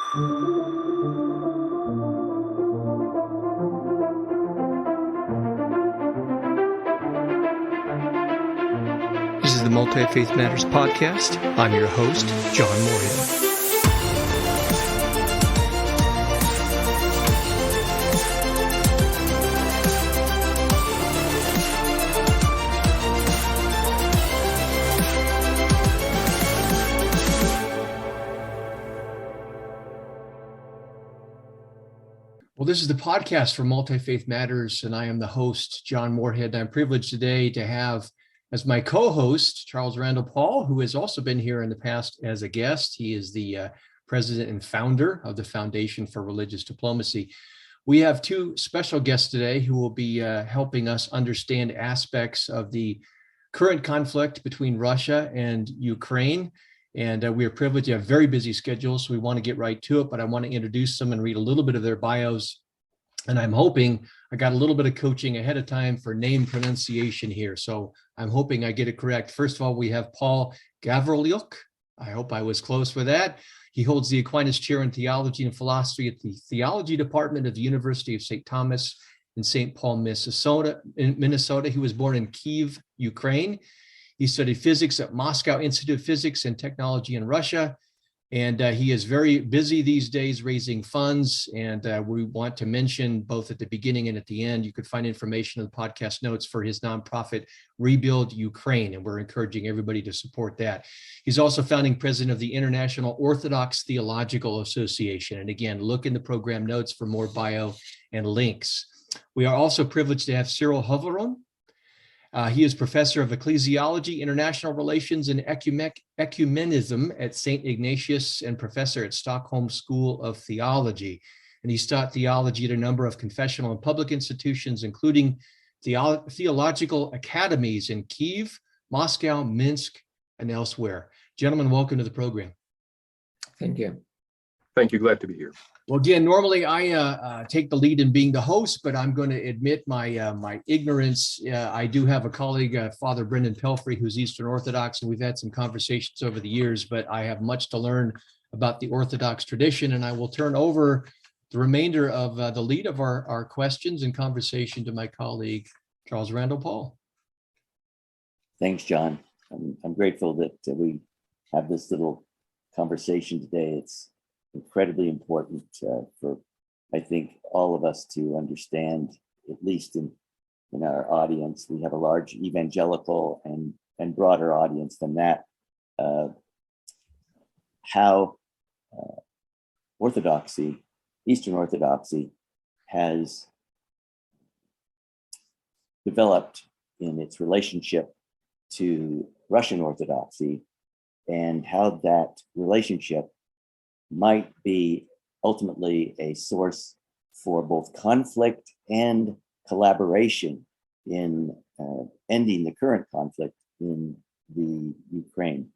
This is the Multi-Faith Matters podcast. I'm your host, John Moorhead. Well, this is the podcast for Multi-Faith Matters, and I am the host, John Moorhead. I'm privileged today to have as my co-host, Charles Randall Paul, who has also been here in the past as a guest. He is the president and founder of the Foundation for Religious Diplomacy. We have two special guests today who will be helping us understand aspects of the current conflict between Russia and Ukraine. And we are privileged to have very busy schedules, so we want to get right to it, but I want to introduce them and read a little bit of their bios. And I'm hoping I got a little bit of coaching ahead of time for name pronunciation here. So I'm hoping I get it correct. First of all, we have Paul Gavrilyuk. I hope I was close with that. He holds the Aquinas Chair in Theology and Philosophy at the Theology Department of the University of St. Thomas in St. Paul, Minnesota. He was born in Kyiv, Ukraine. He studied physics at Moscow Institute of Physics and Technology in Russia. And he is very busy these days raising funds. And we want to mention both at the beginning and at the end, you could find information in the podcast notes for his nonprofit Rebuild Ukraine. And we're encouraging everybody to support that. He's also founding president of the International Orthodox Theological Association. And again, look in the program notes for more bio and links. We are also privileged to have Cyril Hovorun. He is Professor of Ecclesiology, International Relations and Ecumenism at Saint Ignatios and Professor at Stockholm School of Theology. And he's taught theology at a number of confessional and public institutions, including theological academies in Kiev, Moscow, Minsk, and elsewhere. Gentlemen, welcome to the program. Thank you. Thank you. Glad to be here. Well, again, normally I take the lead in being the host, but I'm going to admit my ignorance. I do have a colleague, Father Brendan Pelfrey, who's Eastern Orthodox, and we've had some conversations over the years, but I have much to learn about the Orthodox tradition, and I will turn over the remainder of the lead of our questions and conversation to my colleague, Charles Randall Paul. Thanks, John. I'm grateful that we have this little conversation today. It's incredibly important for, I think, all of us to understand, at least in our audience. We have a large evangelical and broader audience than that, how Orthodoxy, Eastern Orthodoxy, has developed in its relationship to Russian Orthodoxy, and how that relationship might be ultimately a source for both conflict and collaboration in ending the current conflict in the Ukraine.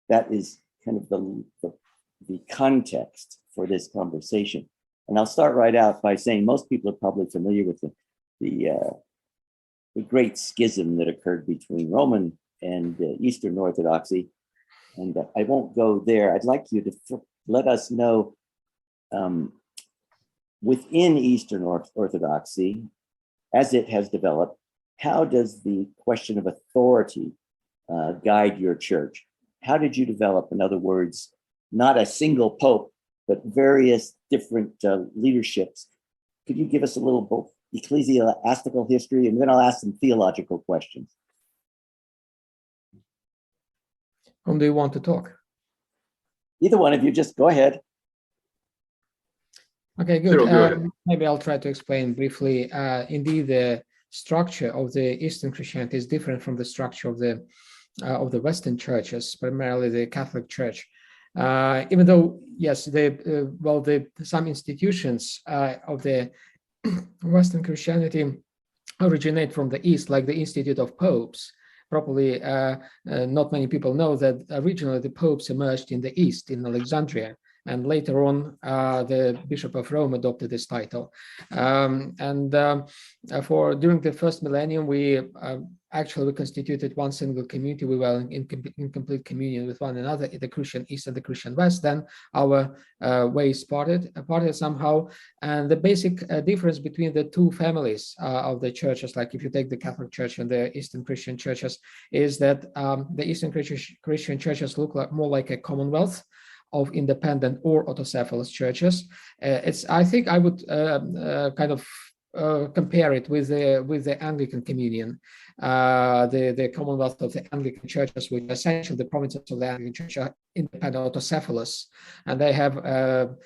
That is kind of the context for this conversation. And I'll start right out by saying most people are probably familiar with the great schism that occurred between Roman and Eastern Orthodoxy. And I won't go there. I'd like you to let us know, within Eastern Orthodoxy, as it has developed, how does the question of authority guide your church? How did you develop, in other words, not a single pope, but various different leaderships? Could you give us a little both ecclesiastical history, and then I'll ask some theological questions. Whom do you want to talk? Either one of you, just go ahead. Okay, good. Cyril, go ahead. Maybe I'll try to explain briefly. Indeed, the structure of the Eastern Christianity is different from the structure of the Western churches, primarily the Catholic Church. Even though, yes, some institutions of the Western Christianity originate from the East, like the Institute of Popes. Probably not many people know that originally the popes emerged in the East, in Alexandria, and later on, the Bishop of Rome adopted this title. During the first millennium, we constituted one single community. We were in complete communion with one another, the Christian East and the Christian West. Then our ways parted somehow. And the basic difference between the two families of the churches, like if you take the Catholic Church and the Eastern Christian churches, is that the Eastern Christian churches look more like a commonwealth of independent or autocephalous churches. I think I would compare it with the Anglican Communion, the Commonwealth of the Anglican churches, which essentially the provinces of the Anglican Church are independent autocephalous, and they have a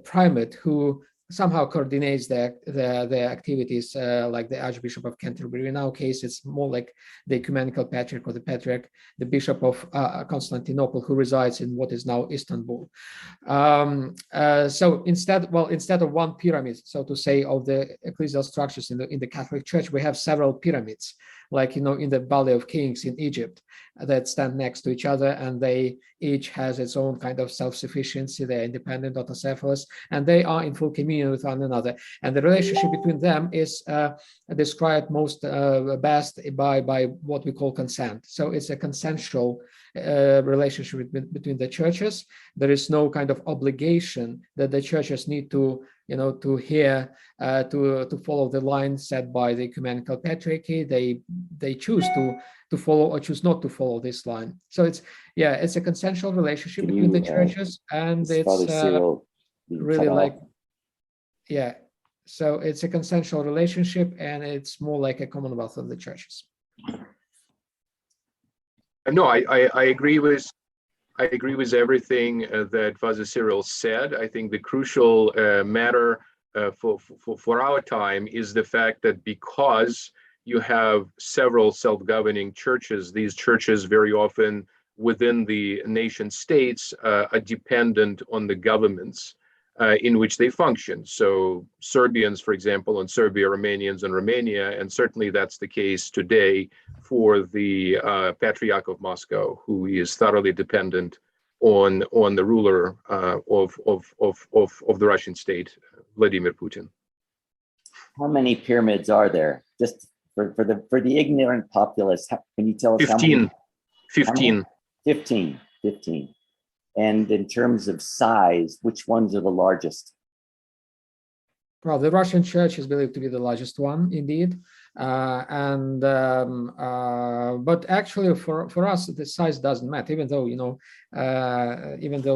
primate who somehow coordinates their activities, like the Archbishop of Canterbury. In our case, it's more like the ecumenical patriarch or the patriarch, the Bishop of Constantinople, who resides in what is now Istanbul. So instead of one pyramid, so to say, of the ecclesial structures in the Catholic Church, we have several pyramids, like in the Valley of Kings in Egypt, that stand next to each other, and they each has its own kind of self-sufficiency. They're independent, autocephalous, and they are in full communion with one another. And the relationship between them is described best by what we call consent. So it's a consensual relationship between the churches. There is no kind of obligation that the churches need to follow the line set by the ecumenical patriarchy. They choose to follow or choose not to follow this line. So it's a consensual relationship between the churches, and it's really like, so it's a consensual relationship, and it's more like a commonwealth of the churches. No, I agree with everything that Father Cyril said. I think the crucial matter for our time is the fact that because you have several self-governing churches, these churches very often within the nation states are dependent on the governments in which they function. So Serbians, for example, and Serbia, Romanians and Romania, and certainly that's the case today for the Patriarch of Moscow, who is thoroughly dependent on the ruler of the Russian state, Vladimir Putin. How many pyramids are there? Just for the ignorant populace, can you tell us 15. how many? 15. 15. And in terms of size, which ones are the largest? Well, the Russian Church is believed to be the largest one, indeed. But actually, for us, the size doesn't matter. Even though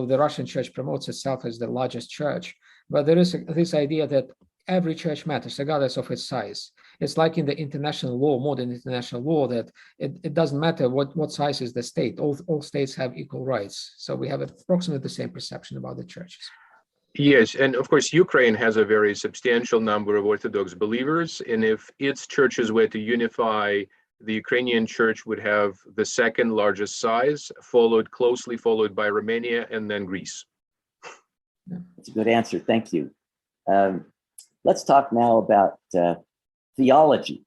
the Russian Church promotes itself as the largest church, but there is this idea that every church matters, regardless of its size. It's like in the international law, modern international law, that it doesn't matter what size is the state. All states have equal rights. So we have approximately the same perception about the churches. Yes, and of course, Ukraine has a very substantial number of Orthodox believers, and if its churches were to unify, the Ukrainian church would have the second largest size, closely followed by Romania and then Greece. That's a good answer. Thank you. Let's talk now about theology.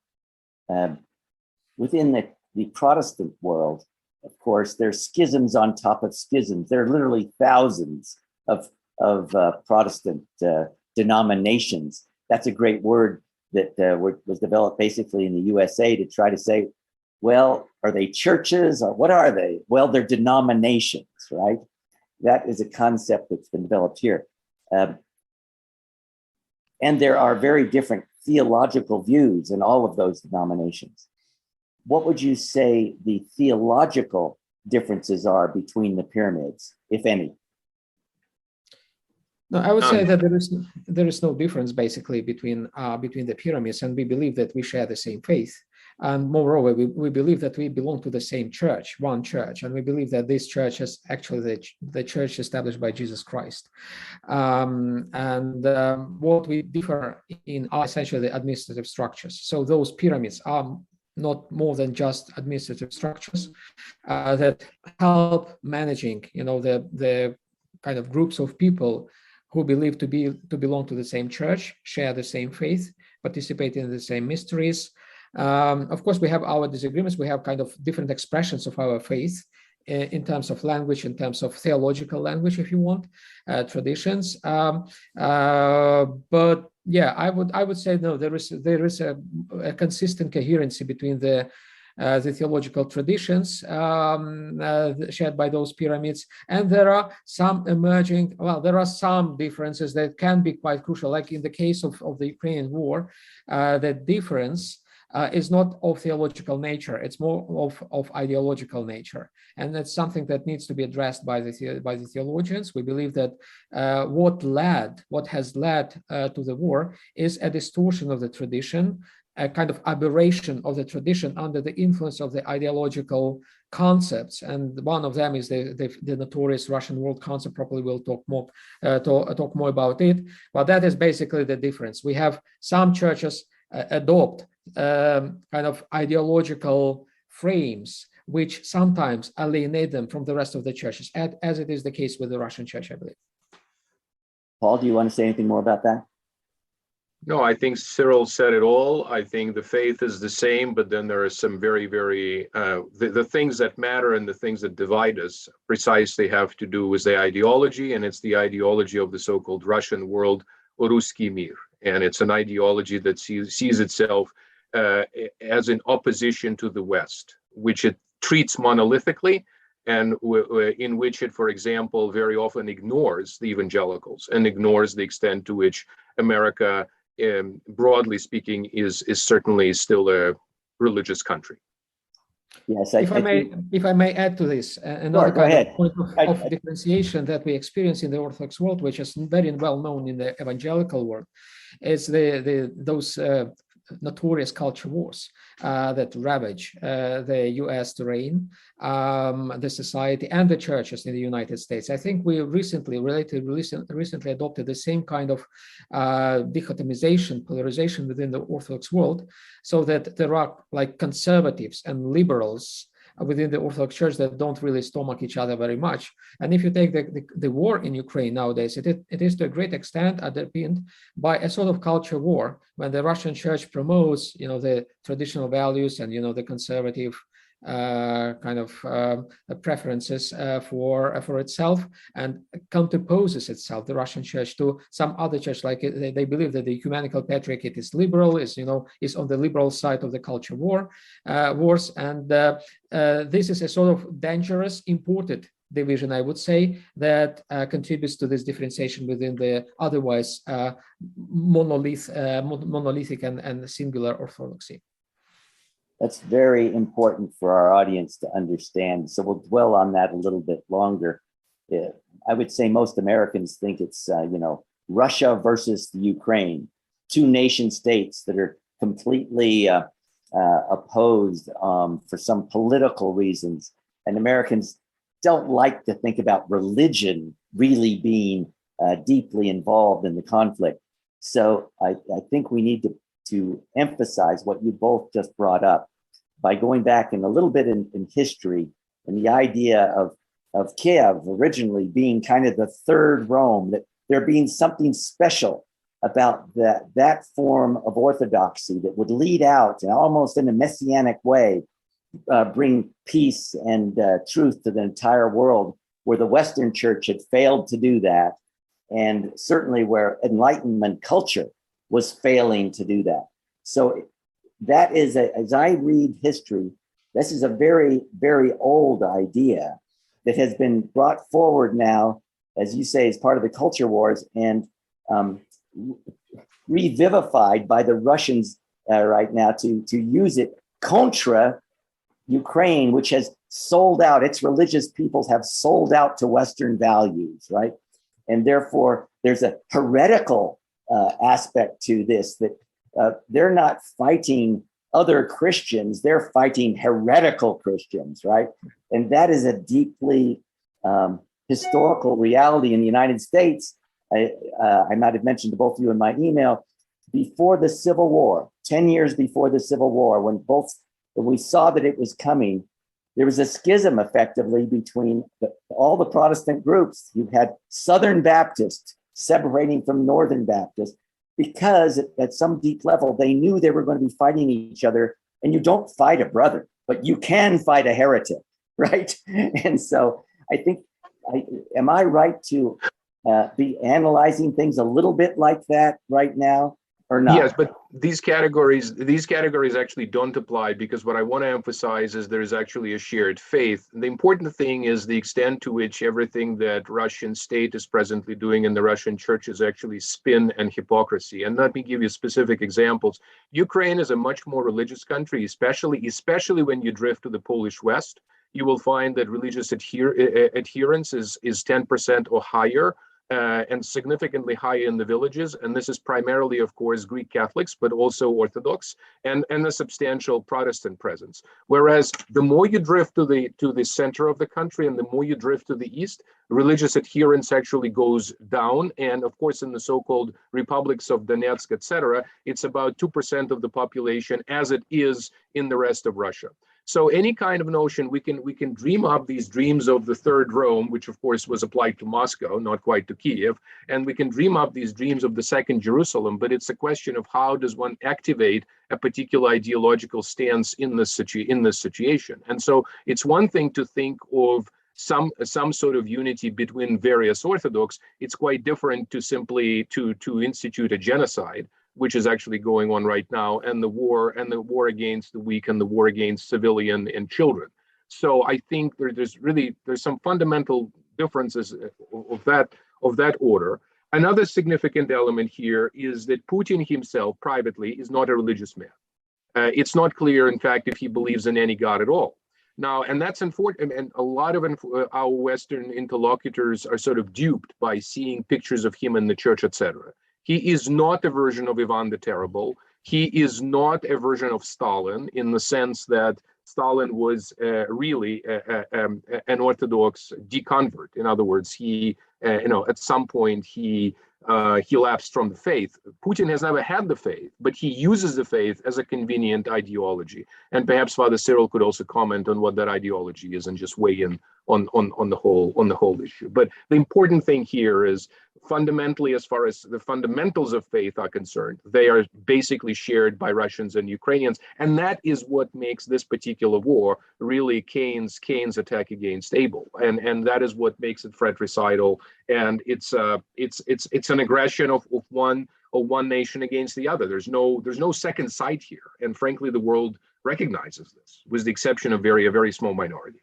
Within the Protestant world, of course, there's schisms on top of schisms. There are literally thousands of Protestant denominations. That's a great word that was developed basically in the USA to try to say, well, are they churches or what are they? Well, they're denominations, right? That is a concept that's been developed here. And there are very different theological views in all of those denominations. What would you say the theological differences are between the pyramids, if any? No, I would say that there is no difference basically between the pyramids, and we believe that we share the same faith. And moreover, we believe that we belong to the same church, one church, and we believe that this church is actually the church established by Jesus Christ. What we differ in are essentially the administrative structures. So those pyramids are not more than just administrative structures that help managing, the kind of groups of people who believe to belong to the same church, share the same faith, participate in the same mysteries. Of course, we have our disagreements. We have kind of different expressions of our faith in terms of language, in terms of theological language, if you want, traditions. But yeah, I would say no. There is a consistent coherency between the theological traditions shared by those pyramids, and there are some differences that can be quite crucial, like in the case of the Ukrainian war. The difference is not of theological nature, it's more of ideological nature, and that's something that needs to be addressed by the theologians. We believe that what has led to the war is a distortion of the tradition, a kind of aberration of the tradition under the influence of the ideological concepts, and one of them is the notorious Russian world concept. Probably we'll talk more about it, but that is basically the difference. We have some churches adopt kind of ideological frames which sometimes alienate them from the rest of the churches, as it is the case with the Russian church, I believe. Paul, do you want to say anything more about that? No, I think Cyril said it all. I think the faith is the same, but then there are some very, very, the things that matter and the things that divide us precisely have to do with the ideology, and it's the ideology of the so-called Russian world, Ruski Mir. And it's an ideology that sees itself as in opposition to the West, which it treats monolithically, and in which it, for example, very often ignores the evangelicals and ignores the extent to which America, broadly speaking, is certainly still a religious country. Yes, if I may add to this, another kind of point of differentiation that we experience in the Orthodox world, which is very well known in the evangelical world, is those notorious culture wars that ravage the U.S. terrain, the society, and the churches in the United States. I think we recently adopted the same kind of dichotomization, polarization within the Orthodox world, so that there are like conservatives and liberals within the Orthodox Church that don't really stomach each other very much. And if you take the war in Ukraine nowadays, it is to a great extent underpinned by a sort of culture war, when the Russian Church promotes, the traditional values and, the conservative kind of preferences for itself, and counterposes itself, the Russian Church, to some other church. Like they believe that the ecumenical patriarchate is liberal, is on the liberal side of the culture wars, and this is a sort of dangerous imported division, I would say, that contributes to this differentiation within the otherwise monolithic and singular orthodoxy. That's very important for our audience to understand. So we'll dwell on that a little bit longer. I would say most Americans think it's, Russia versus the Ukraine, two nation states that are completely opposed for some political reasons. And Americans don't like to think about religion really being deeply involved in the conflict. So I think we need to emphasize what you both just brought up by going back in a little bit in history, and the idea of Kiev originally being kind of the third Rome, that there being something special about that form of orthodoxy that would lead out and almost in a messianic way, bring peace and truth to the entire world, where the Western Church had failed to do that, and certainly where Enlightenment culture was failing to do that. So that is, as I read history, this is a very, very old idea that has been brought forward now, as you say, as part of the culture wars, and revivified by the Russians right now to use it contra Ukraine, which has sold out, its religious peoples have sold out to Western values, right? And therefore, there's a heretical aspect to this, that they're not fighting other Christians, they're fighting heretical Christians, right? And that is a deeply historical reality in the United States. I might have mentioned to both of you in my email, before the Civil War, 10 years before the Civil War, when we saw that it was coming, there was a schism effectively between all the Protestant groups. You had Southern Baptists separating from Northern Baptists, because at some deep level, they knew they were going to be fighting each other. And you don't fight a brother, but you can fight a heretic. right? And so I think, am I right to be analyzing things a little bit like that right now, or not? Yes, but these categories actually don't apply, because what I want to emphasize is there is actually a shared faith. The important thing is the extent to which everything that Russian state is presently doing in the Russian church is actually spin and hypocrisy. And let me give you specific examples. Ukraine is a much more religious country, especially when you drift to the Polish West. You will find that religious adherence is 10% or higher. And significantly higher in the villages. And this is primarily, of course, Greek Catholics, but also Orthodox and a substantial Protestant presence. Whereas the more you drift to the center of the country and the more you drift to the east, religious adherence actually goes down. And of course, in the so-called republics of Donetsk, etc., it's about 2% of the population, as it is in the rest of Russia. So any kind of notion, we can dream up these dreams of the third Rome, which of course was applied to Moscow, not quite to Kiev, and we can dream up these dreams of the second Jerusalem, but it's a question of how does one activate a particular ideological stance in this situation. And so it's one thing to think of some sort of unity between various Orthodox. It's quite different to simply to institute a genocide, which is actually going on right now, and the war against the weak and the war against civilian and children. So I think there's some fundamental differences of that order. Another significant element here is that Putin himself privately is not a religious man. It's not clear, in fact, if he believes in any God at all. Now, and that's unfortunate, and a lot of our Western interlocutors are sort of duped by seeing pictures of him in the church, etc. He is not a version of Ivan the Terrible. He is not a version of Stalin, in the sense that Stalin was really an Orthodox deconvert. In other words, he, at some point he lapsed from the faith. Putin has never had the faith, but he uses the faith as a convenient ideology. And perhaps Father Cyril could also comment on what that ideology is and just weigh in on the whole issue. But the important thing here is, fundamentally, as far as the fundamentals of faith are concerned, they are basically shared by Russians and Ukrainians, and that is what makes this particular war really Cain's attack against Abel, and that is what makes it fratricidal, and it's an aggression of one nation against the other. There's no second side here, and frankly, the world recognizes this, with the exception of a very small minority.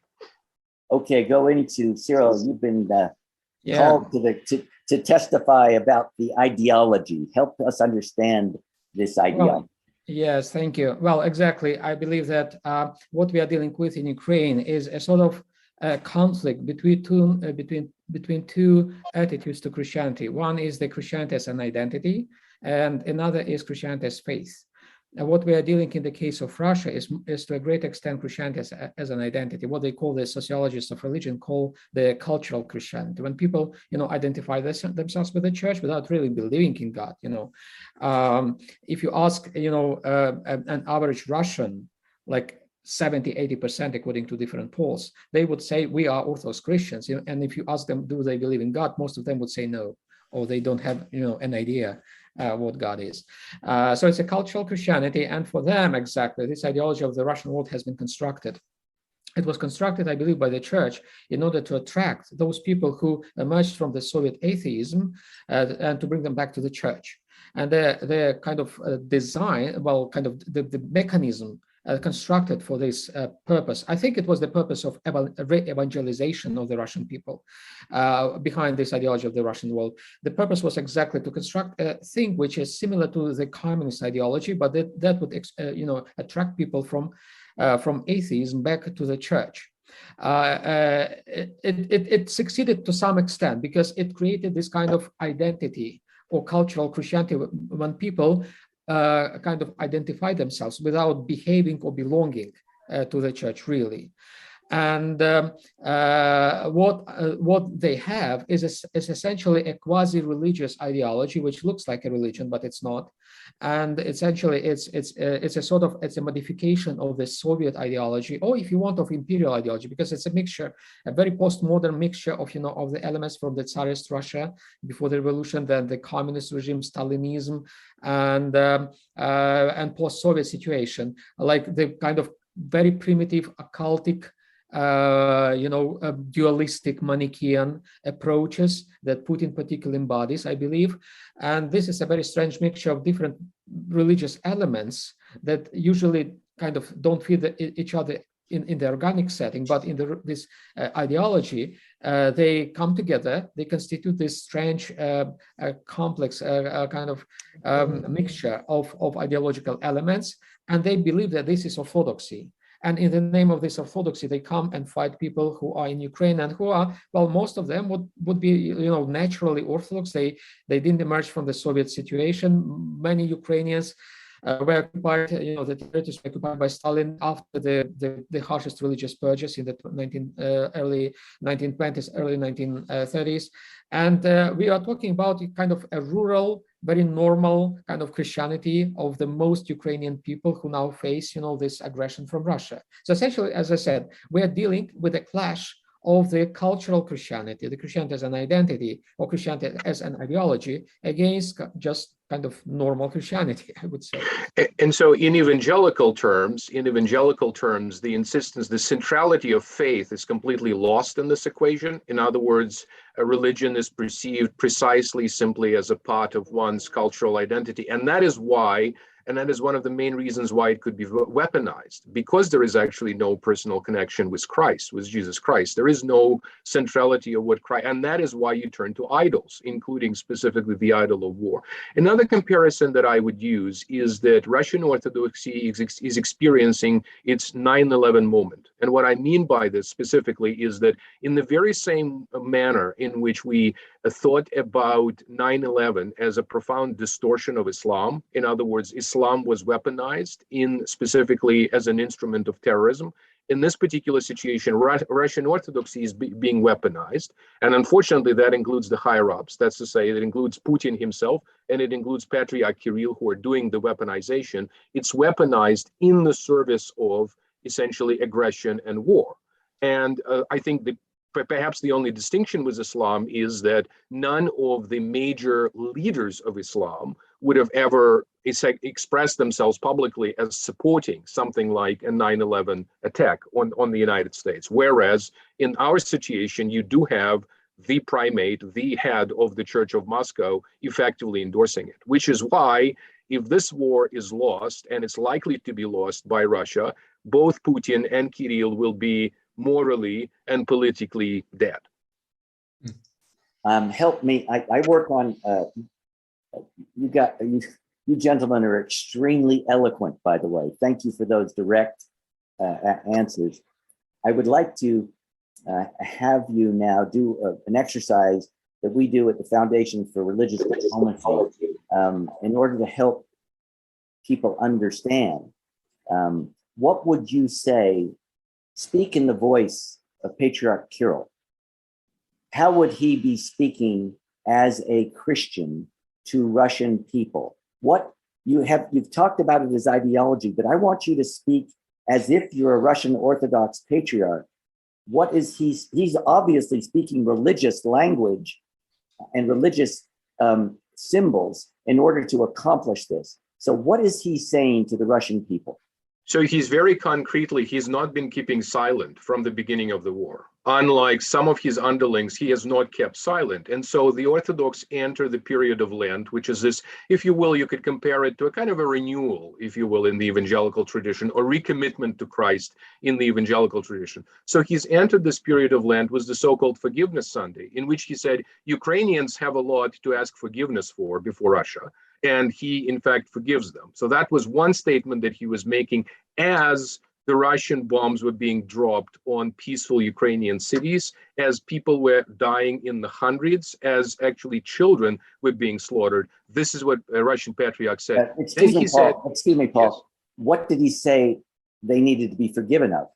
Okay, go into Cyril. You've been called to testify about the ideology. Help us understand this ideology. Well, yes, thank you. Well, exactly. I believe that what we are dealing with in Ukraine is a sort of conflict between two attitudes to Christianity. One is the Christianity as an identity, and another is Christianity as faith. And what we are dealing in the case of Russia is to a great extent Christianity as an identity, what they call, the sociologists of religion call the cultural Christianity. When people, identify themselves with the church without really believing in God, if you ask, an average Russian, like 70-80%, according to different polls, they would say we are Orthodox Christians. And if you ask them, do they believe in God? Most of them would say no, or they don't have, an idea what God is. So it's a cultural Christianity, and for them, exactly, this ideology of the Russian world has been constructed. It was constructed, I believe, by the church in order to attract those people who emerged from the Soviet atheism and to bring them back to the church. And the kind of design, the mechanism constructed for this purpose. I think it was the purpose of re-evangelization of the Russian people behind this ideology of the Russian world. The purpose was exactly to construct a thing which is similar to the communist ideology, but that would attract people from atheism back to the church. It succeeded to some extent because it created this kind of identity or cultural Christianity when people kind of identify themselves without behaving or belonging to the church, really. And what they have is essentially a quasi-religious ideology, which looks like a religion, but it's not. And essentially, it's a modification of the Soviet ideology, or if you want, of imperial ideology, because it's a mixture, a very postmodern mixture of of the elements from the Tsarist Russia before the revolution, then the communist regime, Stalinism, and post-Soviet situation, like the kind of very primitive occultic dualistic Manichaean approaches that Putin particularly embodies, I believe. And this is a very strange mixture of different religious elements that usually kind of don't feed each other in the organic setting, but in this ideology, they come together, they constitute this strange, complex kind of mixture of ideological elements, and they believe that this is orthodoxy. And in the name of this orthodoxy, they come and fight people who are in Ukraine and who are, well, most of them would be, naturally Orthodox. They didn't emerge from the Soviet situation. Many Ukrainians were occupied, the territories were occupied by Stalin after the harshest religious purges in the early 1920s, early 1930s. And we are talking about kind of a rural, very normal kind of Christianity of the most Ukrainian people who now face, this aggression from Russia. So essentially, as I said, we are dealing with a clash of the cultural Christianity, the Christianity as an identity, or Christianity as an ideology, against just kind of normal Christianity, I would say. And so in evangelical terms, the insistence, the centrality of faith is completely lost in this equation. In other words, a religion is perceived precisely simply as a part of one's cultural identity. And that is why, and that is one of the main reasons why it could be weaponized, because there is actually no personal connection with Christ, with Jesus Christ. There is no centrality of what Christ, and that is why you turn to idols, including specifically the idol of war. Another comparison that I would use is that Russian Orthodoxy is experiencing its 9/11 moment. And what I mean by this specifically is that in the very same manner in which we thought about 9/11 as a profound distortion of Islam, in other words, Islam was weaponized specifically as an instrument of terrorism. In this particular situation, Russian Orthodoxy is being weaponized. And unfortunately, that includes the higher ups. That's to say, it includes Putin himself, and it includes Patriarch Kirill, who are doing the weaponization. It's weaponized in the service of essentially aggression and war. And I think that perhaps the only distinction with Islam is that none of the major leaders of Islam would have ever expressed themselves publicly as supporting something like a 9/11 attack on the United States. Whereas in our situation, you do have the primate, the head of the Church of Moscow, effectively endorsing it, which is why if this war is lost, and it's likely to be lost by Russia, both Putin and Kirill will be morally and politically dead. Help me. I work on. You gentlemen are extremely eloquent, by the way. Thank you for those direct answers. I would like to have you now do an exercise that we do at the Foundation for Religious Diplomacy in order to help people understand. What would you say? Speak in the voice of Patriarch Kirill. How would he be speaking as a Christian to Russian people? What you've talked about it as ideology, but I want you to speak as if you're a Russian Orthodox patriarch. What is he's obviously speaking religious language and religious symbols in order to accomplish this. So what is he saying to the Russian people? So he's not been keeping silent from the beginning of the war. Unlike some of his underlings, he has not kept silent. And so the Orthodox enter the period of Lent, which is this, if you will, you could compare it to a kind of a renewal, if you will, in the evangelical tradition, or recommitment to Christ in the evangelical tradition. So he's entered this period of Lent with the so-called Forgiveness Sunday, in which he said, Ukrainians have a lot to ask forgiveness for before Russia. And he, in fact, forgives them. So that was one statement that he was making as the Russian bombs were being dropped on peaceful Ukrainian cities, as people were dying in the hundreds, as actually children were being slaughtered. This is what a Russian patriarch said. Excuse me, Paul. Yes. What did he say they needed to be forgiven of?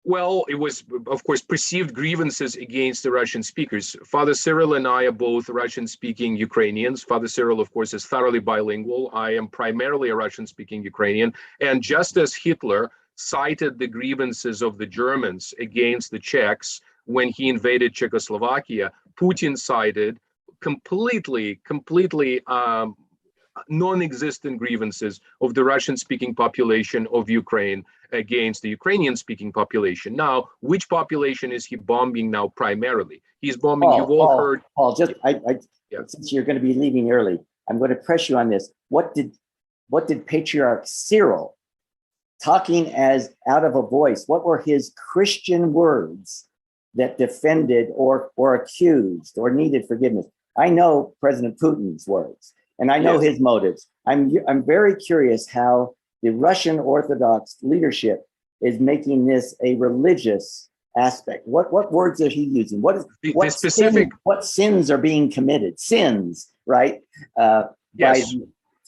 Well, it was, of course, perceived grievances against the Russian speakers. Father Cyril and I are both Russian-speaking Ukrainians. Father Cyril, of course, is thoroughly bilingual. I am primarily a Russian-speaking Ukrainian. And just as Hitler cited the grievances of the Germans against the Czechs when he invaded Czechoslovakia, Putin cited completely non-existent grievances of the Russian-speaking population of Ukraine against the Ukrainian-speaking population. Now, which population is he bombing now primarily? He's bombing, you've all heard. Paul, since you're going to be leaving early, I'm going to press you on this. What did Patriarch Cyril, talking as out of a voice, what were his Christian words that defended or accused or needed forgiveness? I know President Putin's words, and I know his motives. I'm very curious how the Russian Orthodox leadership is making this a religious aspect. What words are he using? What sins are being committed? Sins, right? Yes.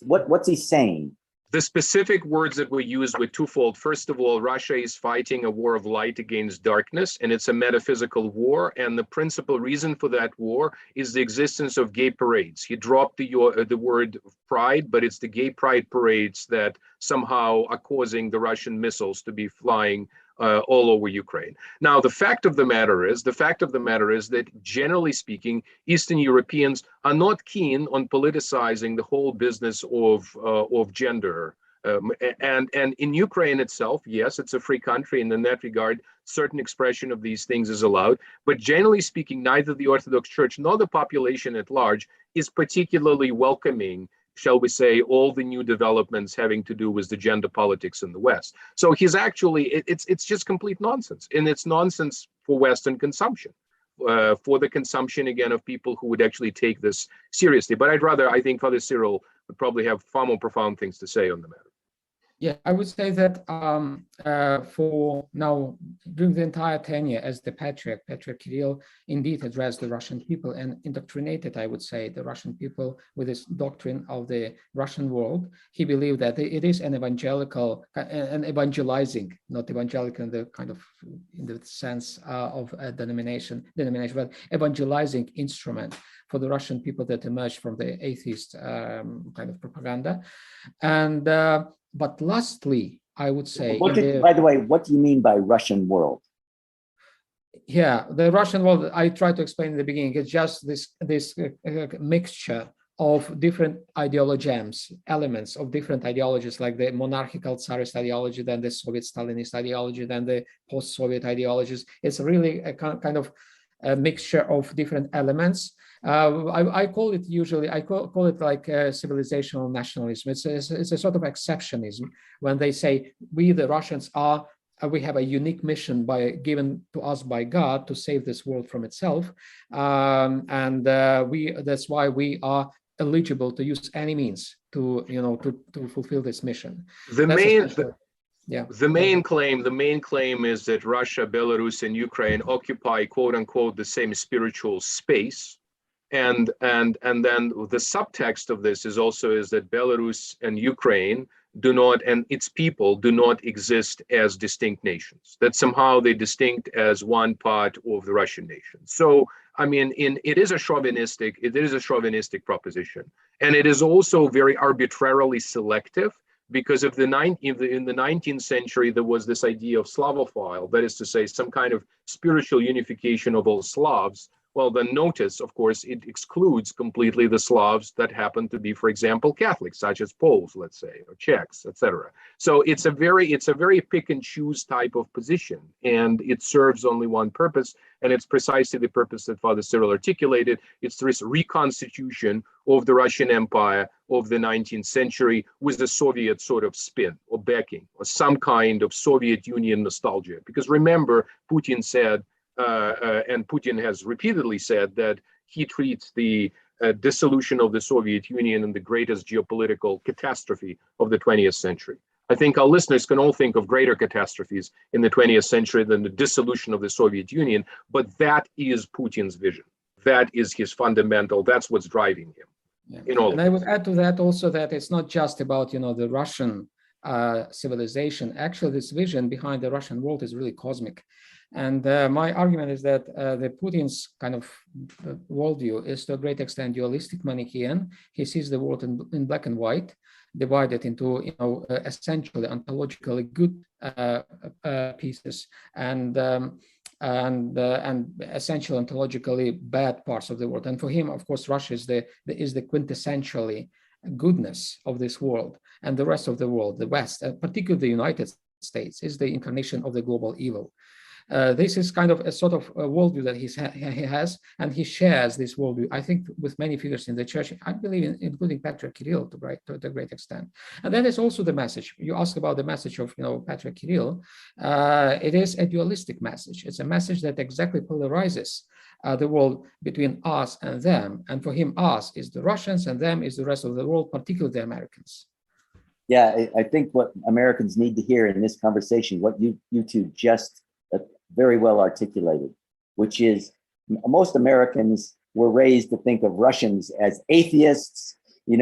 What's he saying? The specific words that were used were twofold. First of all, Russia is fighting a war of light against darkness, and it's a metaphysical war. And the principal reason for that war is the existence of gay parades. He dropped the word pride, but it's the gay pride parades that somehow are causing the Russian missiles to be flying all over Ukraine. Now, the fact of the matter is that generally speaking, Eastern Europeans are not keen on politicizing the whole business of gender. And in Ukraine itself, yes, it's a free country, and in that regard, certain expression of these things is allowed. But generally speaking, neither the Orthodox Church nor the population at large is particularly welcoming, shall we say, all the new developments having to do with the gender politics in the West. So he's actually, it's just complete nonsense. And it's nonsense for Western consumption, for the consumption, again, of people who would actually take this seriously. But I think Father Cyril would probably have far more profound things to say on the matter. Yeah, I would say that for now, during the entire tenure as the Patriarch Kirill indeed addressed the Russian people and indoctrinated, I would say, the Russian people with his doctrine of the Russian world. He believed that it is an evangelical, an evangelizing, not evangelical in the kind of, in the sense of a denomination, but evangelizing instrument for the Russian people that emerged from the atheist kind of propaganda. And but lastly, I would say, by the way, what do you mean by Russian world? Yeah, the Russian world, I tried to explain in the beginning, it's just this mixture of different ideologems, elements of different ideologies, like the monarchical Tsarist ideology, then the Soviet Stalinist ideology, then the post-Soviet ideologies. It's really a kind of a mixture of different elements. I call it usually, I call it like civilizational nationalism. It's a sort of exceptionism when they say we, the Russians, we have a unique mission given to us by God to save this world from itself, and that's why we are eligible to use any means to fulfill this mission. The main claim is that Russia, Belarus, and Ukraine occupy, quote unquote, the same spiritual space. And then the subtext of this is that Belarus and Ukraine do not, and its people do not exist as distinct nations, that somehow they're distinct as one part of the Russian nation. So, I mean, it is a chauvinistic proposition. And it is also very arbitrarily selective, because in the 19th century, there was this idea of Slavophile, that is to say, some kind of spiritual unification of all Slavs. Well, then notice, of course, it excludes completely the Slavs that happen to be, for example, Catholics, such as Poles, let's say, or Czechs, etc. So it's a very pick and choose type of position, and it serves only one purpose, and it's precisely the purpose that Father Cyril articulated. It's this reconstitution of the Russian Empire of the 19th century with the Soviet sort of spin or backing, or some kind of Soviet Union nostalgia. Because remember, Putin said, and Putin has repeatedly said, that he treats the dissolution of the Soviet Union and the greatest geopolitical catastrophe of the 20th century. I think our listeners can all think of greater catastrophes in the 20th century than the dissolution of the Soviet Union, but that is Putin's vision. That is his fundamental, that's what's driving him. Yeah. And I would add to that also that it's not just about, the Russian civilization. Actually, this vision behind the Russian world is really cosmic. And my argument is that the Putin's kind of worldview is to a great extent dualistic Manichaean. He sees the world in black and white, divided into essentially ontologically good pieces and essentially ontologically bad parts of the world. And for him, of course, Russia is the quintessentially goodness of this world, and the rest of the world, the West, particularly the United States, is the incarnation of the global evil. This is kind of a sort of a worldview that he has, and he shares this worldview, I think, with many figures in the church, I believe, including Patriarch Kirill to a great extent. And that is also the message. You asked about the message of Patriarch Kirill. It is a dualistic message. It's a message that exactly polarizes the world between us and them. And for him, us is the Russians, and them is the rest of the world, particularly the Americans. Yeah, I think what Americans need to hear in this conversation, what you two just very well articulated, which is most Americans were raised to think of Russians as atheists, and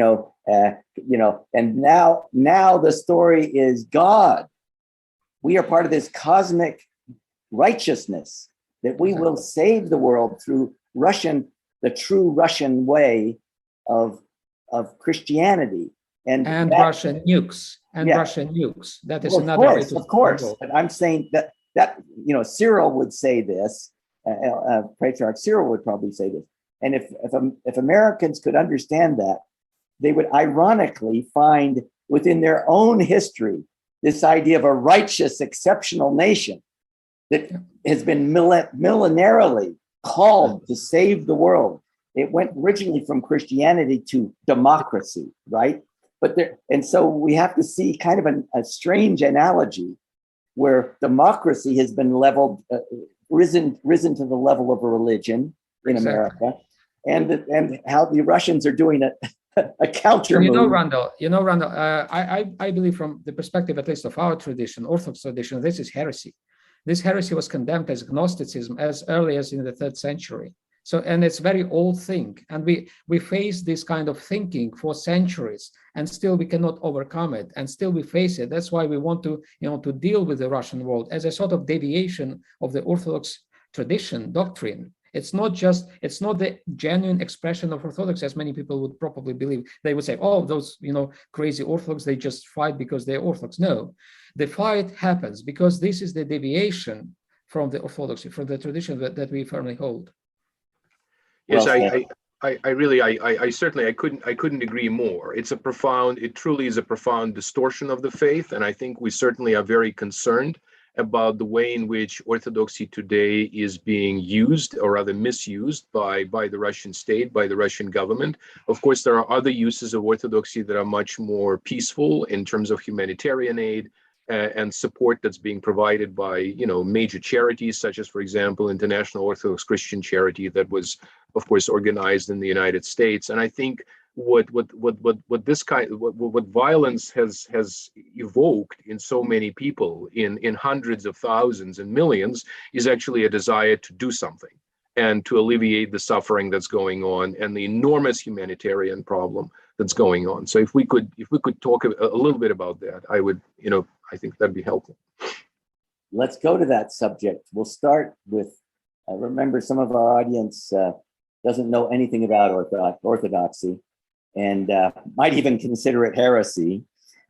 now the story is God. We are part of this cosmic righteousness that we will save the world through the true Russian way of Christianity. And Russian nukes. Russian nukes. That is another way to of course. But I'm saying that Cyril would say this, Patriarch Cyril would probably say this. And if Americans could understand that, they would ironically find within their own history this idea of a righteous, exceptional nation that has been millenarily called to save the world. It went originally from Christianity to democracy, right? And so we have to see kind of a strange analogy where democracy has been leveled, risen to the level of a religion in America, and how the Russians are doing a counter move. Randall, I believe from the perspective, at least of our tradition, Orthodox tradition, this is heresy. This heresy was condemned as Gnosticism as early as in the 3rd century. So, and it's very old thing, and we face this kind of thinking for centuries, and still we cannot overcome it, and still we face it. That's why we want to, to deal with the Russian world as a sort of deviation of the Orthodox tradition, doctrine. It's not the genuine expression of Orthodoxy, as many people would probably believe. They would say, oh, those, crazy Orthodox, they just fight because they're Orthodox. No, the fight happens because this is the deviation from the Orthodoxy, from the tradition that we firmly hold. Yes, I certainly couldn't agree more. It truly is a profound distortion of the faith, and I think we certainly are very concerned about the way in which Orthodoxy today is being used, or rather misused, by the Russian state, by the Russian government. Of course, there are other uses of Orthodoxy that are much more peaceful in terms of humanitarian aid and support that's being provided by major charities, such as, for example, International Orthodox Christian Charity, that was, of course, organized in the United States. And I think what violence has evoked in so many people, in hundreds of thousands and millions, is actually a desire to do something and to alleviate the suffering that's going on and the enormous humanitarian problem that's going on. So if we could talk a little bit about that, I would, I think that'd be helpful. Let's go to that subject. We'll start with, remember, some of our audience doesn't know anything about Orthodoxy and might even consider it heresy.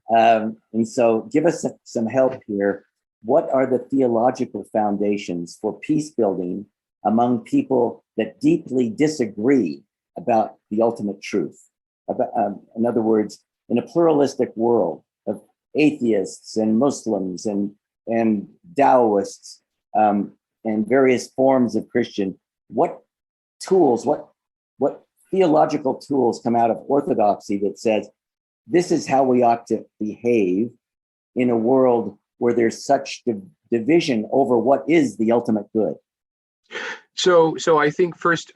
And so give us some help here. What are the theological foundations for peace building among people that deeply disagree about the ultimate truth? In other words, in a pluralistic world of atheists and Muslims and Taoists and various forms of Christian, what tools, what theological tools come out of Orthodoxy that says this is how we ought to behave in a world where there's such division over what is the ultimate good? So I think first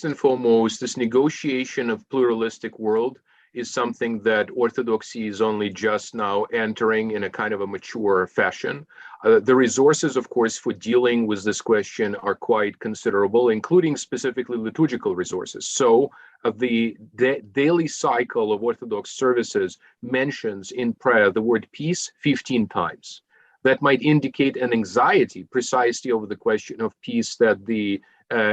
and foremost, this negotiation of pluralistic world is something that Orthodoxy is only just now entering in a kind of a mature fashion. The resources, of course, for dealing with this question are quite considerable, including specifically liturgical resources. So the daily cycle of Orthodox services mentions in prayer the word peace 15 times. That might indicate an anxiety precisely over the question of peace that the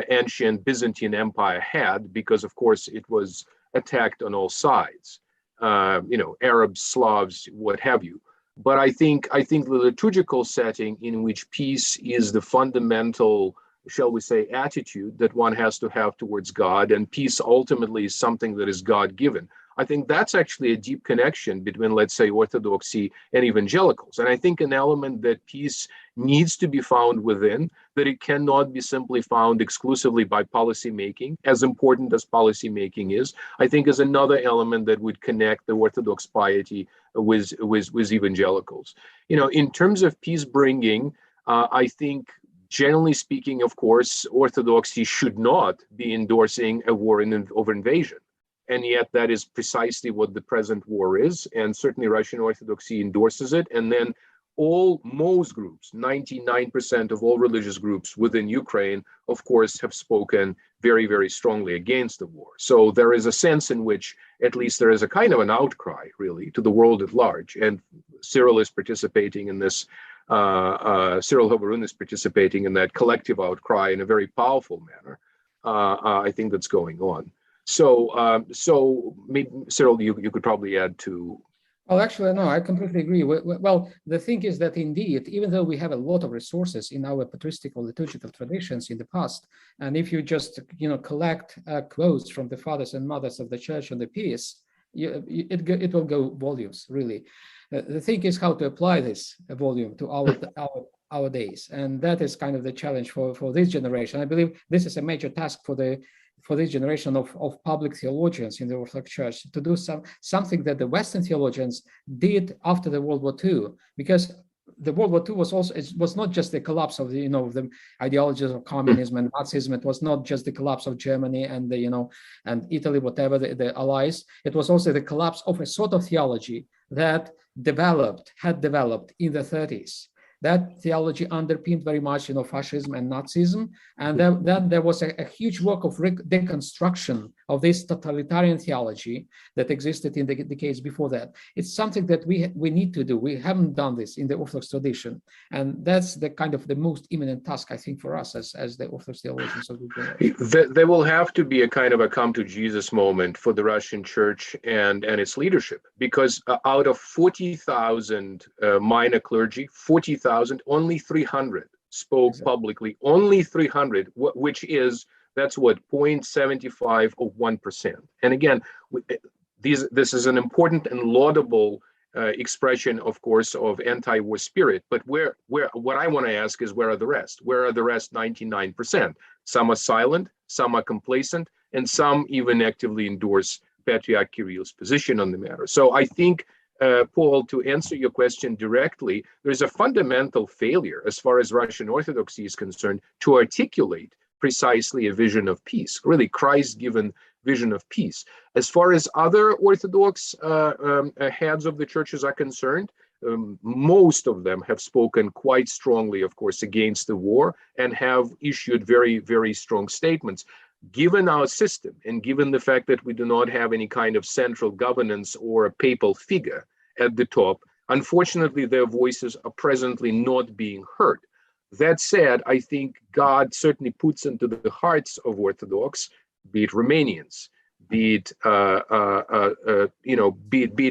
ancient Byzantine Empire had, because, of course, it was attacked on all sides, Arabs, Slavs, what have you. But I think the liturgical setting in which peace is the fundamental, shall we say, attitude that one has to have towards God, and peace ultimately is something that is God-given. I think that's actually a deep connection between, let's say, Orthodoxy and evangelicals. And I think an element that peace needs to be found within, that it cannot be simply found exclusively by policy making, as important as policy making is, I think is another element that would connect the Orthodox piety with evangelicals. In terms of peace bringing, I think, generally speaking, of course, Orthodoxy should not be endorsing a war of invasion. And yet that is precisely what the present war is. And certainly Russian Orthodoxy endorses it. And then most groups, 99% of all religious groups within Ukraine, of course, have spoken very, very strongly against the war. So there is a sense in which at least there is a kind of an outcry, really, to the world at large. And Cyril is participating in this. Cyril Hovorun is participating in that collective outcry in a very powerful manner. I think that's going on. So maybe, Cyril, you could probably add to. Well, actually, no, I completely agree. Well, the thing is that indeed, even though we have a lot of resources in our patristical liturgical traditions in the past, and if you just collect quotes from the fathers and mothers of the church on the peace, it will go volumes, really. The thing is how to apply this volume to our days, and that is kind of the challenge for this generation. I believe this is a major task for this generation of public theologians in the Orthodox Church, to do something that the Western theologians did after the World War II, because the World War II was not just the collapse of the ideologies of communism and Nazism. It was not just the collapse of Germany and and Italy, whatever the allies. It was also the collapse of a sort of theology that had developed in the 30s. That theology underpinned very much, fascism and Nazism, and then there was a huge work of deconstruction of this totalitarian theology that existed in the decades before that. It's something that we need to do. We haven't done this in the Orthodox tradition, and that's the kind of the most imminent task, I think, for us as the Orthodox theologians of the generation. There will have to be a kind of a come to Jesus moment for the Russian Church and its leadership, because out of 40,000 minor clergy, 40,000, only 300 spoke publicly, only 300, that's 0.75 of 1%. And again, this is an important and laudable expression, of course, of anti-war spirit. But what I want to ask is, where are the rest? Where are the rest 99%? Some are silent, some are complacent, and some even actively endorse Patriarch Kirill's position on the matter. So I think, Paul, to answer your question directly, there's a fundamental failure as far as Russian Orthodoxy is concerned to articulate precisely a vision of peace, really Christ-given vision of peace. As far as other Orthodox heads of the churches are concerned, most of them have spoken quite strongly, of course, against the war and have issued very, very strong statements. Given our system and given the fact that we do not have any kind of central governance or a papal figure at the top, unfortunately, their voices are presently not being heard. That said, I think God certainly puts into the hearts of Orthodox, be it Romanians, be it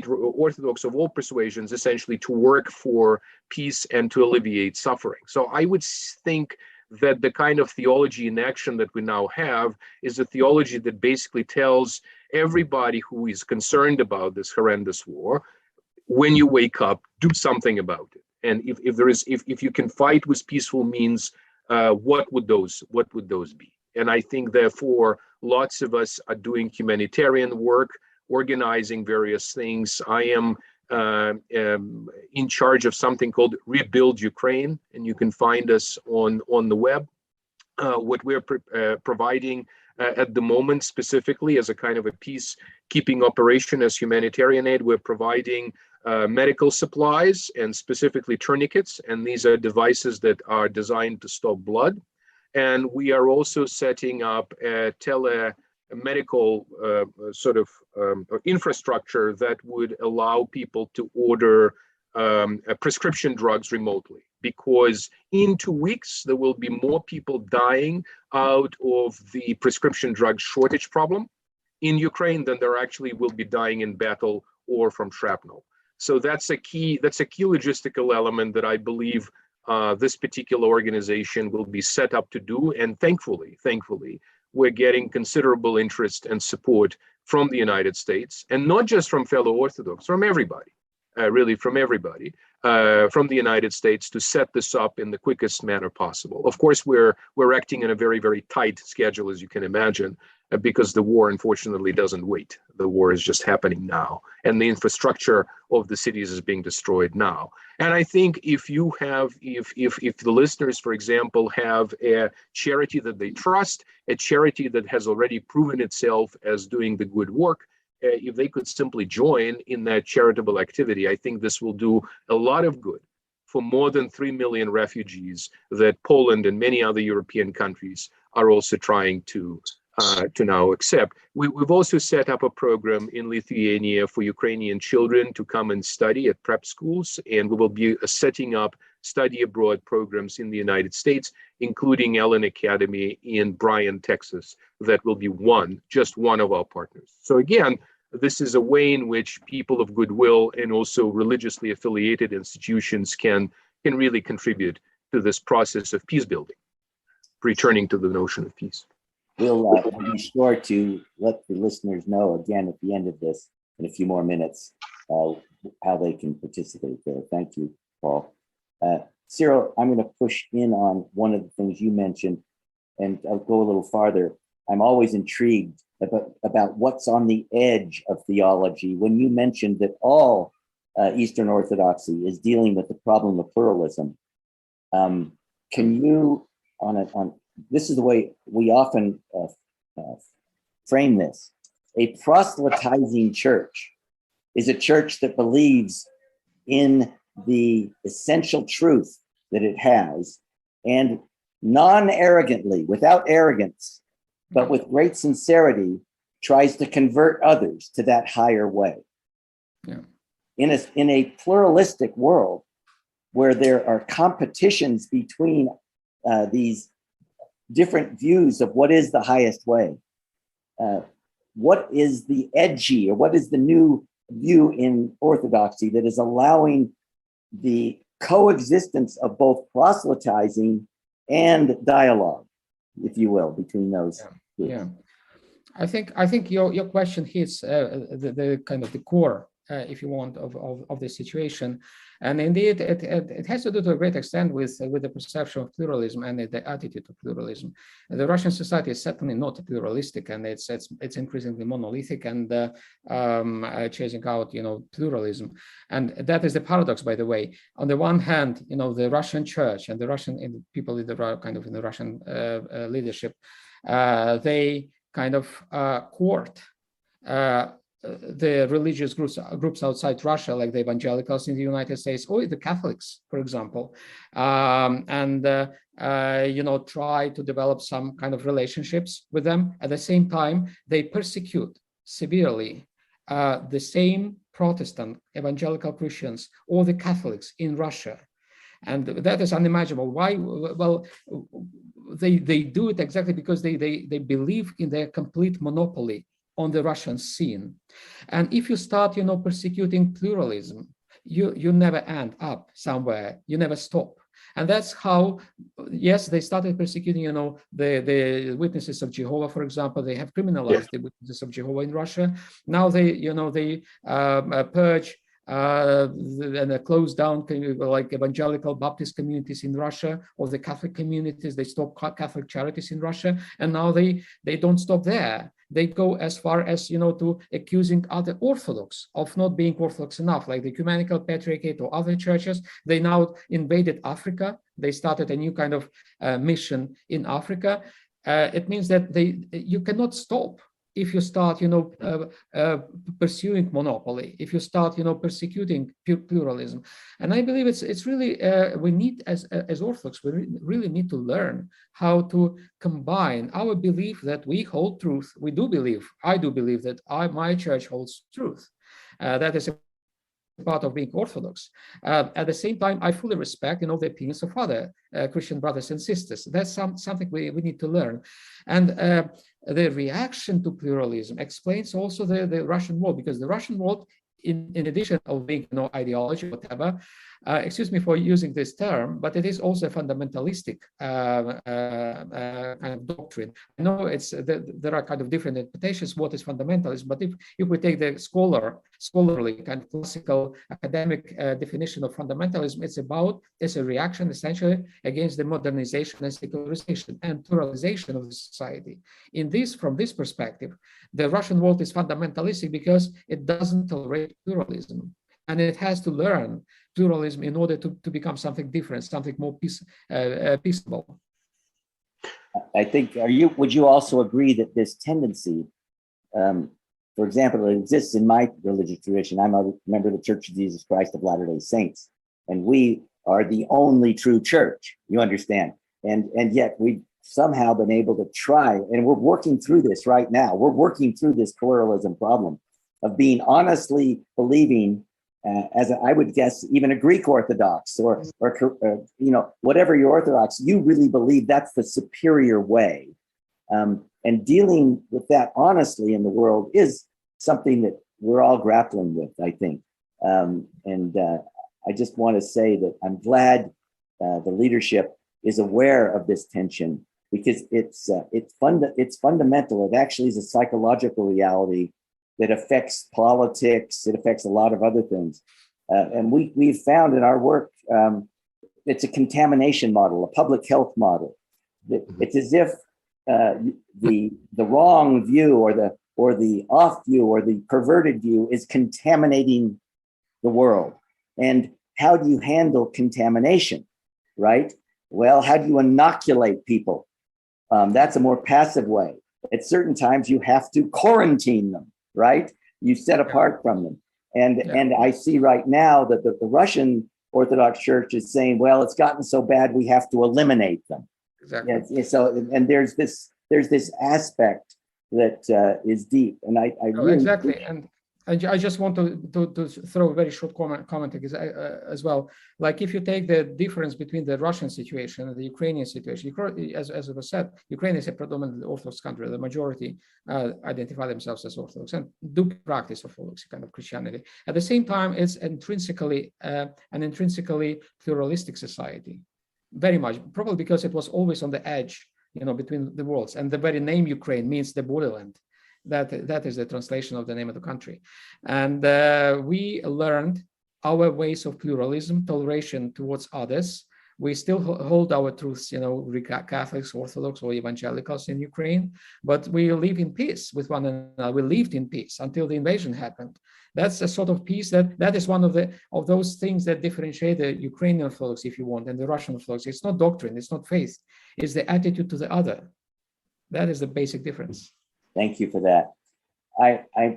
Orthodox of all persuasions, essentially to work for peace and to alleviate suffering. So I would think that the kind of theology in action that we now have is a theology that basically tells everybody who is concerned about this horrendous war, when you wake up, do something about it. And if you can fight with peaceful means, what would those be? And I think, therefore, lots of us are doing humanitarian work, organizing various things. I am in charge of something called Rebuild Ukraine, and you can find us on the web. What we're providing at the moment, specifically as a kind of a peacekeeping operation as humanitarian aid, we're providing medical supplies and specifically tourniquets, and these are devices that are designed to stop blood. And we are also setting up a medical infrastructure that would allow people to order prescription drugs remotely, because in 2 weeks there will be more people dying out of the prescription drug shortage problem in Ukraine than there actually will be dying in battle or from shrapnel. So that's a key logistical element that I believe this particular organization will be set up to do. And thankfully, we're getting considerable interest and support from the United States, and not just from fellow Orthodox, from everybody, really from everybody, from the United States, to set this up in the quickest manner possible. Of course, we're acting in a very, very tight schedule, as you can imagine, because the war, unfortunately, doesn't wait. The war is just happening now, and the infrastructure of the cities is being destroyed now. And I think if you have, if the listeners, for example, have a charity that they trust, a charity that has already proven itself as doing the good work, if they could simply join in that charitable activity, I think this will do a lot of good for more than 3 million refugees that Poland and many other European countries are also trying to now accept. We've also set up a program in Lithuania for Ukrainian children to come and study at prep schools, and we will be setting up study abroad programs in the United States, including Ellen Academy in Bryan, Texas, that will be just one of our partners. So again, this is a way in which people of goodwill and also religiously affiliated institutions can really contribute to this process of peace building, returning to the notion of peace. We'll be sure to let the listeners know again at the end of this, in a few more minutes, how they can participate there. Thank you, Paul. Cyril, I'm going to push in on one of the things you mentioned, and I'll go a little farther. I'm always intrigued about what's on the edge of theology. When you mentioned that all Eastern Orthodoxy is dealing with the problem of pluralism, can you, this is the way we often frame this. A proselytizing church is a church that believes in the essential truth that it has, and non-arrogantly, without arrogance, but with great sincerity, tries to convert others to that higher way. Yeah. In a pluralistic world where there are competitions between these different views of what is the highest way, what is the edgy, or what is the new view in Orthodoxy that is allowing the coexistence of both proselytizing and dialogue, if you will, between those groups? Yeah. I think your question hits the kind of the core, if you want, of the situation, and indeed it has to do to a great extent with the perception of pluralism and the attitude to pluralism. The Russian society is certainly not pluralistic, and it's increasingly monolithic and chasing out pluralism, and that is the paradox, by the way. On the one hand, the Russian church and the Russian people in the Russian leadership, they kind of court the religious groups outside Russia, like the evangelicals in the United States or the Catholics, for example, and try to develop some kind of relationships with them. At the same time, they persecute severely the same Protestant evangelical Christians or the Catholics in Russia. And that is unimaginable. Why? Well, they do it exactly because they believe in their complete monopoly on the Russian scene. And if you start, persecuting pluralism, you never end up somewhere. You never stop. And that's how, yes, they started persecuting, the witnesses of Jehovah, for example. They have criminalized the witnesses of Jehovah in Russia. Now they purge and close down like evangelical Baptist communities in Russia, or the Catholic communities. They stop Catholic charities in Russia, and now they don't stop there. They go as far as to accusing other Orthodox of not being Orthodox enough, like the Ecumenical Patriarchate or other churches. They now invaded Africa. They started a new kind of mission in Africa. It means that you cannot stop if you start, pursuing monopoly, if you start, persecuting pluralism. And I believe it's really, we need, as Orthodox, we really need to learn how to combine our belief that we hold truth. I do believe that my church holds truth. That is a part of being Orthodox. At the same time, I fully respect, the opinions of other Christian brothers and sisters. That's something we need to learn. And the reaction to pluralism explains also the Russian world, because the Russian world, in addition of being ideology, whatever, excuse me for using this term, but it is also a fundamentalistic kind of doctrine. I know there are kind of different interpretations what is fundamentalism, but if we take the scholarly kind of classical academic definition of fundamentalism, it's a reaction essentially against the modernization and secularization and pluralization of the society. From this perspective, the Russian world is fundamentalistic because it doesn't tolerate pluralism. And it has to learn pluralism in order to become something different, something more peaceable. I think, would you also agree that this tendency, for example, it exists in my religious tradition. I'm a member of the Church of Jesus Christ of Latter-day Saints, and we are the only true church, you understand? And yet we've somehow been able to try, and we're working through this right now. We're working through this pluralism problem of being honestly believing, as I would guess, even a Greek Orthodox or whatever you're Orthodox, you really believe that's the superior way. And dealing with that honestly in the world is something that we're all grappling with, I think. I just want to say that I'm glad the leadership is aware of this tension, because it's fundamental. It actually is a psychological reality that affects politics. It affects a lot of other things. And we've found in our work, it's a contamination model, a public health model. It's as if the wrong view or the off view or the perverted view is contaminating the world. And how do you handle contamination, right? Well, how do you inoculate people? That's a more passive way. At certain times, you have to quarantine them, right? You set apart from them. And I see right now that the Russian Orthodox Church is saying, well, it's gotten so bad, we have to eliminate them. Exactly. Yeah, so, and there's this aspect that is deep. And I really exactly. And I just want to throw a very short comment as well. Like, if you take the difference between the Russian situation and the Ukrainian situation, as it was said, Ukraine is a predominantly Orthodox country. The majority identify themselves as Orthodox and do practice Orthodoxy kind of Christianity. At the same time, it's intrinsically an intrinsically pluralistic society, very much, probably because it was always on the edge, between the worlds. And the very name Ukraine means the borderland. That is the translation of the name of the country. And we learned our ways of pluralism, toleration towards others. We still hold our truths, Catholics, Orthodox, or evangelicals in Ukraine, but we live in peace with one another. We lived in peace until the invasion happened. That's a sort of peace that is one of those things that differentiate the Ukrainian Orthodox, if you want, and the Russian Orthodox. It's not doctrine, it's not faith, it's the attitude to the other. That is the basic difference. Thank you for that.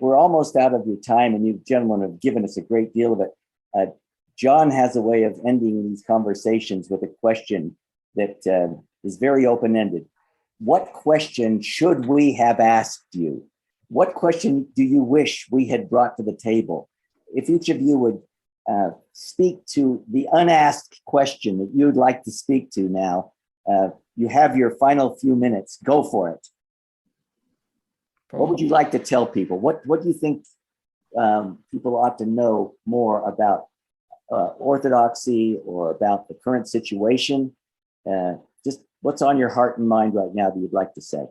We're almost out of your time, and you gentlemen have given us a great deal of it. John has a way of ending these conversations with a question that is very open-ended. What question should we have asked you? What question do you wish we had brought to the table? If each of you would speak to the unasked question that you'd like to speak to now, you have your final few minutes. Go for it. What would you like to tell people? What do you think people ought to know more about Orthodoxy or about the current situation? Just what's on your heart and mind right now that you'd like to say?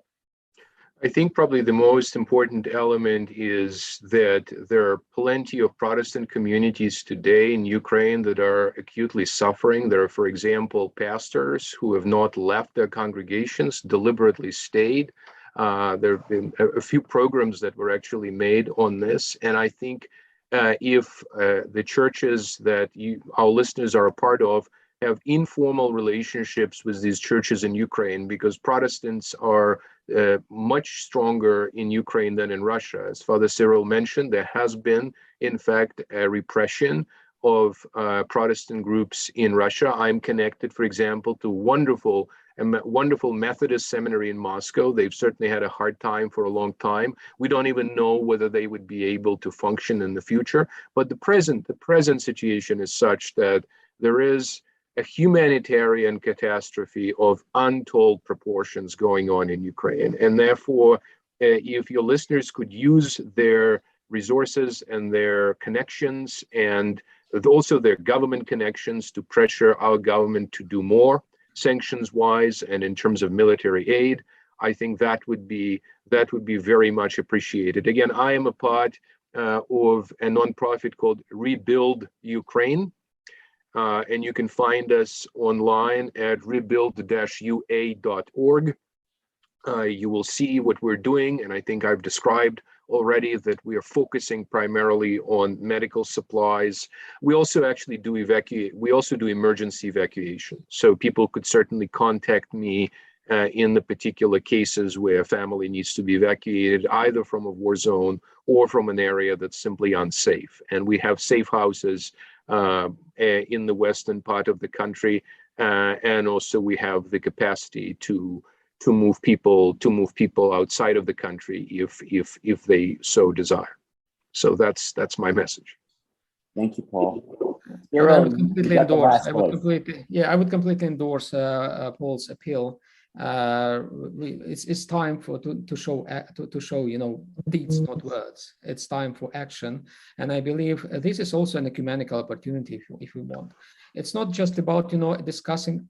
I think probably the most important element is that there are plenty of Protestant communities today in Ukraine that are acutely suffering. There are, for example, pastors who have not left their congregations, deliberately stayed. There have been a few programs that were actually made on this. And I think if the churches that our listeners are a part of have informal relationships with these churches in Ukraine, because Protestants are much stronger in Ukraine than in Russia. As Father Cyril mentioned, there has been, in fact, a repression of Protestant groups in Russia. I'm connected, for example, to a wonderful Methodist seminary in Moscow. They've certainly had a hard time for a long time. We don't even know whether they would be able to function in the future. But the present situation is such that there is a humanitarian catastrophe of untold proportions going on in Ukraine. And therefore, if your listeners could use their resources and their connections and Also their government connections to pressure our government to do more sanctions-wise and in terms of military aid. I think that would be very much appreciated. Again, I am a part of a nonprofit called Rebuild Ukraine, and you can find us online at rebuild-ua.org. You will see what we're doing, and I think I've described already that we are focusing primarily on medical supplies. We also actually do emergency evacuation. So people could certainly contact me in the particular cases where a family needs to be evacuated, either from a war zone or from an area that's simply unsafe. And we have safe houses in the western part of the country, and also we have the capacity to move people outside of the country if they so desire. So that's my message. Thank you, Paul. And I would completely endorse. I would completely endorse Paul's appeal. It's time to show deeds, not words. It's time for action, and I believe this is also an ecumenical opportunity if we want. It's not just about discussing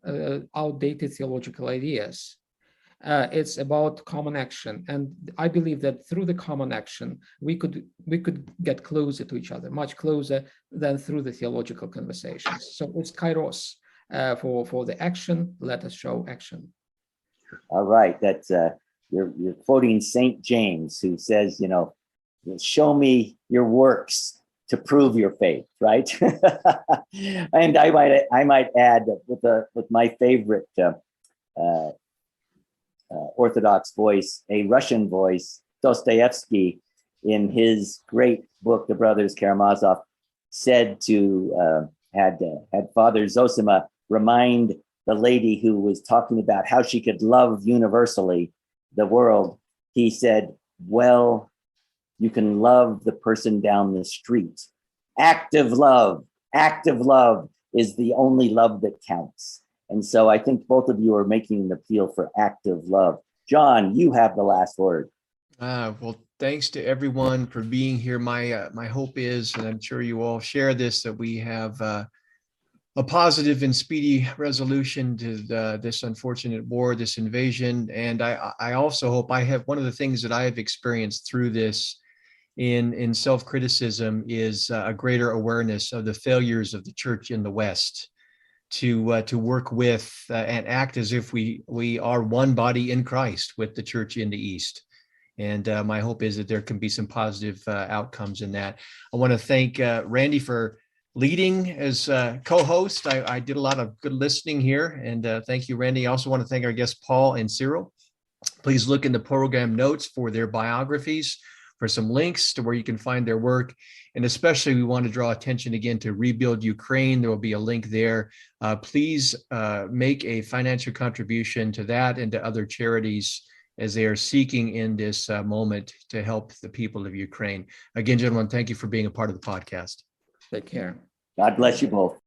outdated theological ideas. It's about common action, and I believe that through the common action we could get closer to each other, much closer than through the theological conversations. So it's kairos for the action. Let us show action. All right, that's you're quoting Saint James, who says, show me your works to prove your faith, right? And I might add with my favorite Orthodox voice, a Russian voice, Dostoevsky, in his great book, The Brothers Karamazov, said to had Father Zosima remind the lady who was talking about how she could love universally the world. He said, well, you can love the person down the street. Active love is the only love that counts. And so I think both of you are making an appeal for active love. John, you have the last word. Well, thanks to everyone for being here. My hope is, and I'm sure you all share this, that we have a positive and speedy resolution to this unfortunate war, this invasion. And I also hope one of the things that I have experienced through this in self-criticism is a greater awareness of the failures of the church in the West to work with and act as if we are one body in Christ with the church in the East. And my hope is that there can be some positive outcomes in that. I want to thank Randy for leading as co-host. I did a lot of good listening here, and thank you, Randy. I also want to thank our guests, Paul and Cyril. Please look in the program notes for their biographies, for some links to where you can find their work. And especially we want to draw attention again to Rebuild Ukraine. There will be a link there. Please make a financial contribution to that and to other charities as they are seeking in this moment to help the people of Ukraine. Again, gentlemen, thank you for being a part of the podcast. Take care. God bless you both.